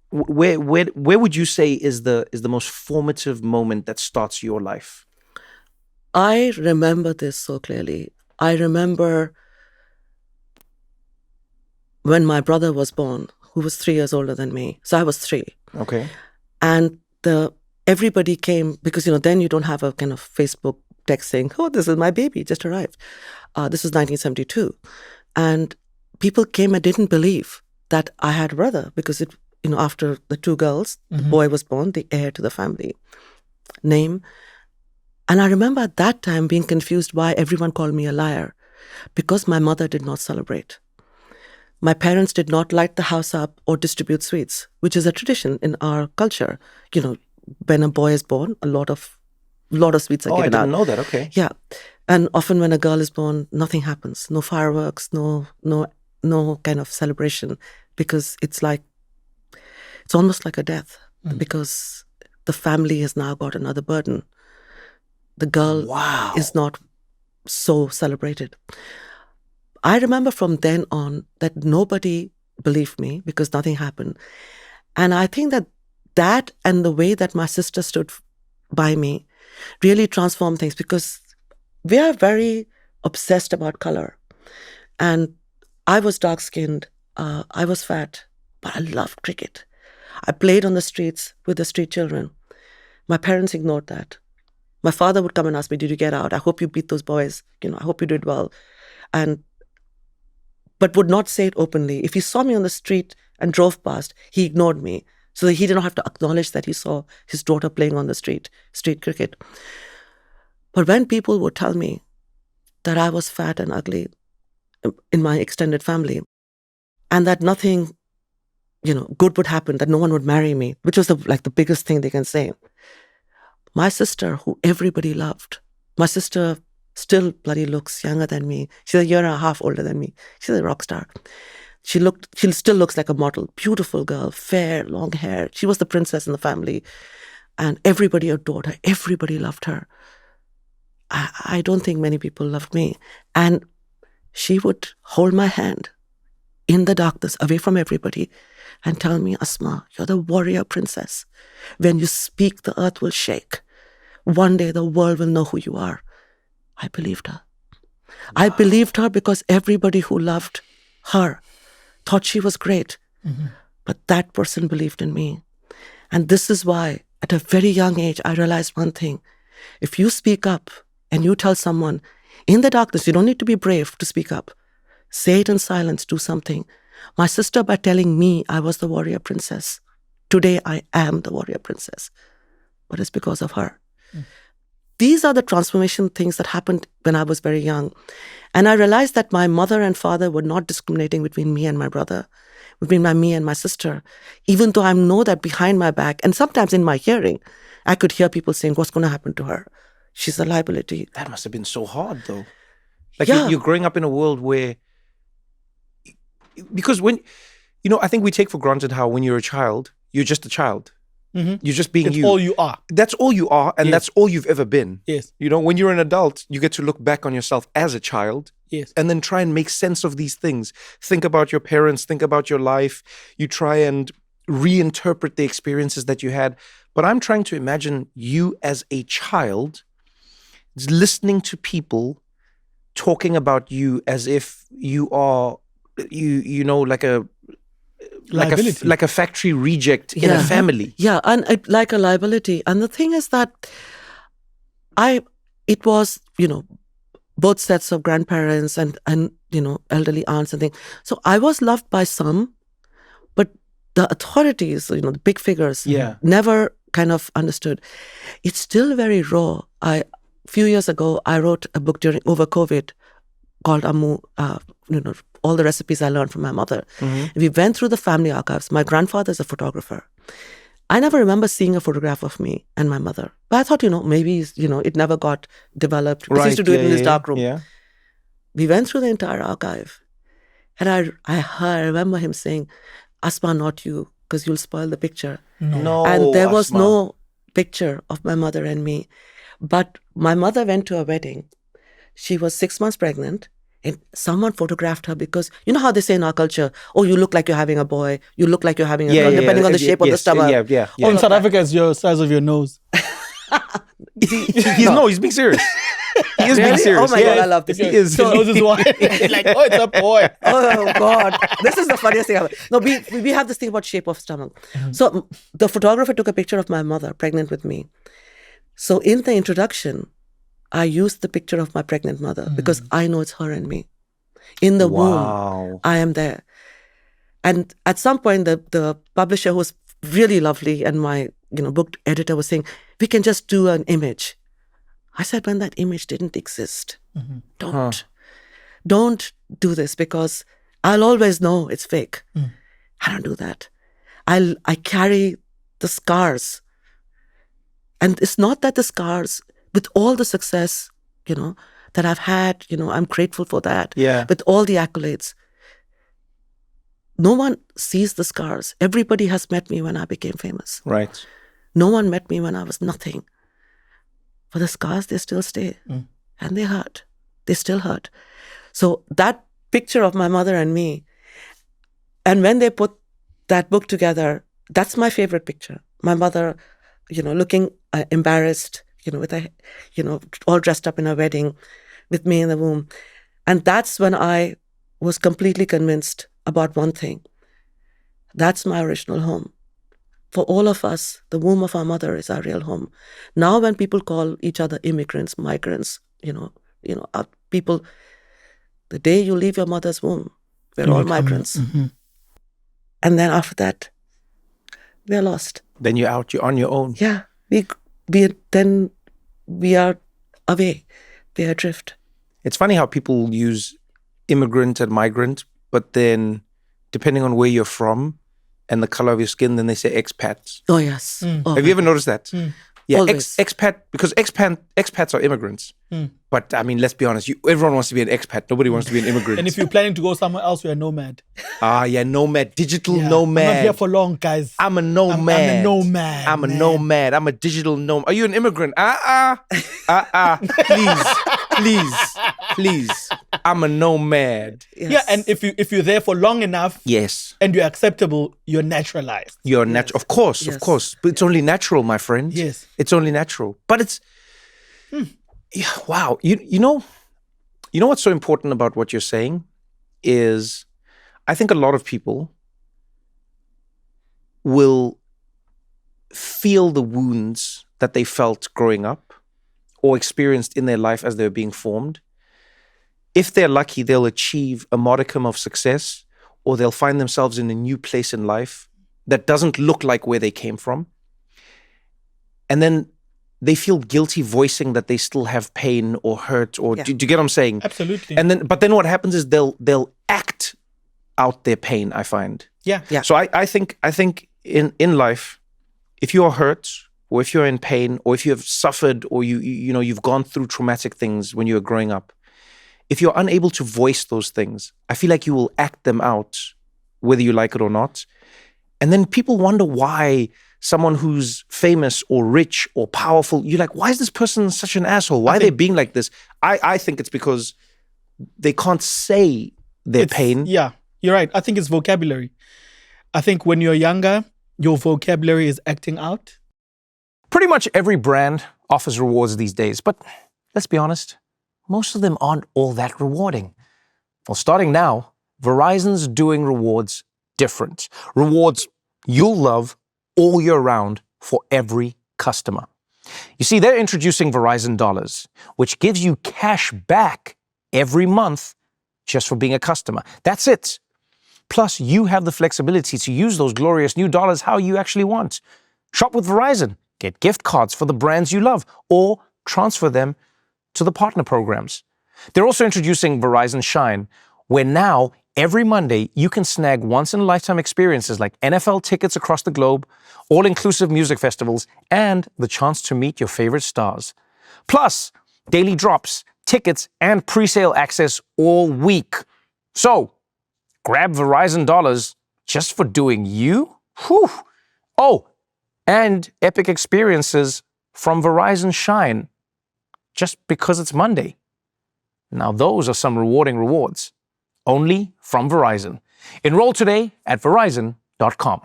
Where would you say is the most formative moment that starts your life? I remember this so clearly. I remember when my brother was born, who was 3 years older than me. So I was 3. Okay. And everybody came because, then you don't have a kind of Facebook text saying, oh, this is my baby, just arrived. This was 1972. And people came and didn't believe that I had a brother because after the 2 girls, the boy was born, the heir to the family name. And I remember at that time being confused why everyone called me a liar, because my mother did not celebrate. My parents did not light the house up or distribute sweets, which is a tradition in our culture. When a boy is born, a lot of sweets are given out. I didn't know that. Okay. Yeah. And often when a girl is born, nothing happens. No fireworks, no kind of celebration, because it's almost like a death, because the family has now got another burden. The girl is not so celebrated. I remember from then on that nobody believed me because nothing happened. And I think that and the way that my sister stood by me really transformed things, because we are very obsessed about color. And I was dark-skinned, I was fat, but I loved cricket. I played on the streets with the street children. My parents ignored that. My father would come and ask me, did you get out? I hope you beat those boys. I hope you did well. But would not say it openly. If he saw me on the street and drove past, he ignored me, so that he did not have to acknowledge that he saw his daughter playing on the street cricket. But when people would tell me that I was fat and ugly in my extended family, and that nothing, good would happen, that no one would marry me, which was the biggest thing they can say. My sister, who everybody loved, my sister still bloody looks younger than me. She's a year and a half older than me. She's a rock star. She still looks like a model. Beautiful girl, fair, long hair. She was the princess in the family. And everybody adored her. Everybody loved her. I don't think many people loved me. And she would hold my hand in the darkness, away from everybody, and tell me, Asma, you're the warrior princess. When you speak, the earth will shake. One day the world will know who you are. I believed her. Wow. I believed her because everybody who loved her thought she was great. But that person believed in me. And this is why, at a very young age, I realized one thing. If you speak up and you tell someone, in the darkness, you don't need to be brave to speak up. Say it in silence, do something. My sister, by telling me I was the warrior princess, today I am the warrior princess. But it's because of her. These are the transformation things that happened when I was very young. And I realized that my mother and father were not discriminating between me and my brother, between me and my sister, even though I know that behind my back, and sometimes in my hearing, I could hear people saying, what's going to happen to her? She's a liability. That must have been so hard, though. You're growing up in a world where, because when, I think we take for granted how when you're a child, you're just a child. You're just being you. That's all you are. That's all you are, and that's all you've ever been. Yes. When you're an adult, you get to look back on yourself as a child. Yes. And then try and make sense of these things. Think about your parents, think about your life. You try and reinterpret the experiences that you had. But I'm trying to imagine you as a child listening to people talking about you as if you are, like a factory reject in a family. Yeah, and like a liability. And the thing is that it was, both sets of grandparents and elderly aunts and things. So I was loved by some, but the authorities, the big figures, never kind of understood. It's still very raw. A few years ago, I wrote a book over COVID called all the recipes I learned from my mother. We went through the family archives. My grandfather's a photographer. I never remember seeing a photograph of me and my mother. But I thought, maybe, it never got developed. Because he used to do it in his dark room. Yeah. We went through the entire archive. And I remember him saying, Asma, not you, because you'll spoil the picture. No, and there was Asma. no picture of my mother and me. But my mother went to a wedding. She was 6 months pregnant. And someone photographed her because, you know how they say in our culture, oh, you look like you're having a boy, you look like you're having a girl, depending on the shape of the stomach. Yeah. All In of South that. Africa, it's your size of your nose. He's being serious. He is being Really? serious. Oh my God, I love this. He is. Your nose is wide. Like, oh, it's a boy. Oh God, this is the funniest thing ever. No, we have this thing about shape of stomach. So the photographer took a picture of my mother pregnant with me. So in the introduction, I used the picture of my pregnant mother because I know it's her and me. In the womb, I am there. And at some point, the publisher, who was really lovely, and my book editor was saying, we can just do an image. I said, when that image didn't exist, don't do this, because I'll always know it's fake. I don't do that. I carry the scars. And it's not that the scars, with all the success, that I've had, I'm grateful for that. Yeah. With all the accolades, no one sees the scars. Everybody has met me when I became famous. Right. No one met me when I was nothing. But the scars, they still stay. And they hurt. They still hurt. So that picture of my mother and me, and when they put that book together, that's my favorite picture. My mother, looking embarrassed, with a, all dressed up in a wedding with me in the womb. And that's when I was completely convinced about one thing. That's my original home. For all of us, the womb of our mother is our real home. Now when people call each other immigrants, migrants, people, the day you leave your mother's womb, we're all migrants. And then after that, we're lost. Then you're out, you're on your own. Yeah, we are away, we are adrift. It's funny how people use immigrant and migrant, but then depending on where you're from and the color of your skin, then they say expats. Oh, yes. Oh, Have you ever noticed that? Yeah, Always. expat, because expats are immigrants. But I mean, let's be honest, everyone wants to be an expat. Nobody wants to be an immigrant. And if you're planning to go somewhere else, you're a nomad. Nomad, digital Yeah. nomad. I'm not here for long, guys. I'm a nomad. I'm a nomad. I'm a man. nomad. I'm a digital nomad. Are you an immigrant? Please. I'm a nomad. Yes. Yeah, and if you're there for long enough, Yes. and you're acceptable, you're naturalized. You're natural. Of course. But it's only natural, my friend. Yes. It's only natural. But it's... Yeah, wow. You know what's so important about what you're saying is I think a lot of people will feel the wounds that they felt growing up or experienced in their life as they were being formed. If they're lucky, they'll achieve a modicum of success, or they'll find themselves in a new place in life that doesn't look like where they came from. And then they feel guilty voicing that they still have pain or hurt, or do you get what I'm saying? Absolutely. But then what happens is they'll act out their pain, I find. Yeah. So I think in life, if you are hurt, or if you're in pain, or if you have suffered, or you've gone through traumatic things when you were growing up, if you're unable to voice those things, I feel like you will act them out, whether you like it or not. And then people wonder why someone who's famous or rich or powerful, you're like, why is this person such an asshole? Why are they being like this? I think it's because they can't say their pain. Yeah, you're right. I think it's vocabulary. I think when you're younger, your vocabulary is acting out. Pretty much every brand offers rewards these days, but let's be honest, most of them aren't all that rewarding. Well, starting now, Verizon's doing rewards different. Rewards you'll love all year round for every customer. You see, they're introducing Verizon Dollars, which gives you cash back every month just for being a customer. That's it. Plus, you have the flexibility to use those glorious new dollars how you actually want. Shop with Verizon, get gift cards for the brands you love, or transfer them to the partner programs. They're also introducing Verizon Shine, where now every Monday you can snag once-in-a-lifetime experiences like NFL tickets across the globe, all-inclusive music festivals, and the chance to meet your favorite stars. Plus, daily drops, tickets, and pre-sale access all week. So, grab Verizon Dollars just for doing you. Whew. Oh, and epic experiences from Verizon Shine just because it's Monday. Now those are some rewarding rewards. Only from Verizon. Enroll today at Verizon.com.